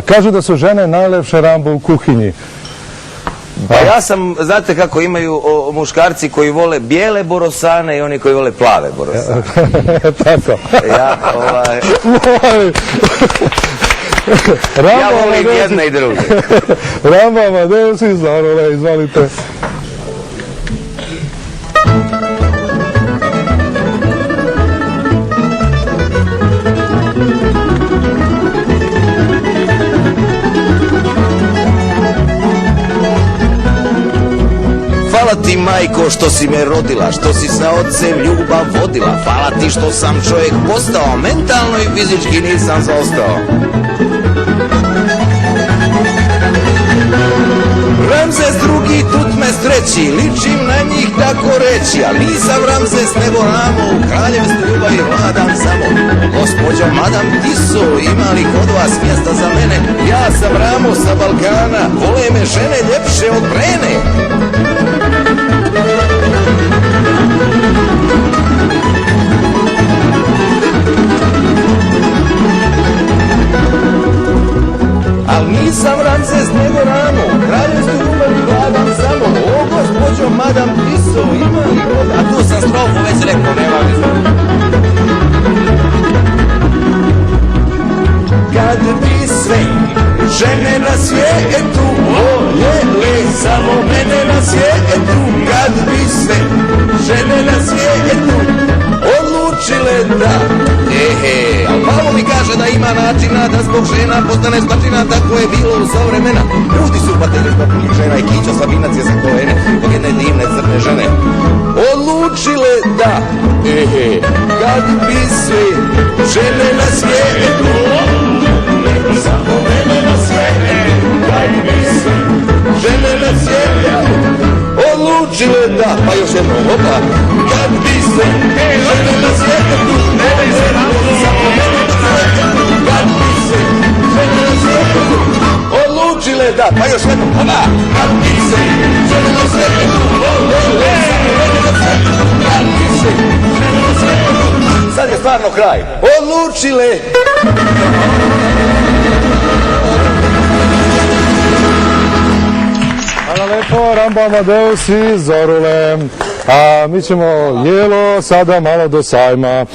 kažu da su žene najlepše Rambo u kuhinji. Pa ja sam, znate kako imaju muškarci koji vole bijele borosane i oni koji vole plave borosane. Tako. Ja volim jedne i druge. Rambo Amadeus iz Zorule, izvolite. Hvala ti, majko, što si me rodila, što si sa ocem ljubav vodila. Hvala ti što sam čovjek postao, mentalno i fizički nisam zaostao. Ramzes drugi, Tutmez treći, ličim na njih tako reći, ali nisam Ramzes nego Ramo, u kraljevstvu ljubavi vladam samo. Gospođo Madam Tiso, ima li kod vas mjesta za mene? Ja sam Ramo sa Balkana, vole me žene ljepše od Brene. Al nisam Ramzes nego Ramo, kraljevstvu ljubavi vladam samo. O gospođo Madam Tiso, ima li kod... A tu sam strofu već rekao, nema veze. Kad bi sve žene na svijetu voljele samo mene na svijetu, kad bi sve žene na svijetu odlučile da al Pavo mi kaže da ima načina da zbog žena postane spačina, tako je bilo u sva vremena. Ljudi su pateli zbog punih žena i Kićo Slabinac je za kolene zbog jedne divne crne žene odlučile da kad bi sve žene na svijetu samo mene na svijetu, kad bi sve žene na svijetu odlučile da, pa još jedno, opa, kad bi se žene na svijetu, samo mene na svijetu, kad bi se žene na svijetu odlučile da, pa još jedno, opa, kad bi se žene na svijetu, odlučile samo mene na svijetu, kad bi se žene na svijetu, sad je stvarno kraj, odlučile. Hvala lepo, Rambo Amadeus iz Zorule. A mi ćemo jelo sada malo do sajma.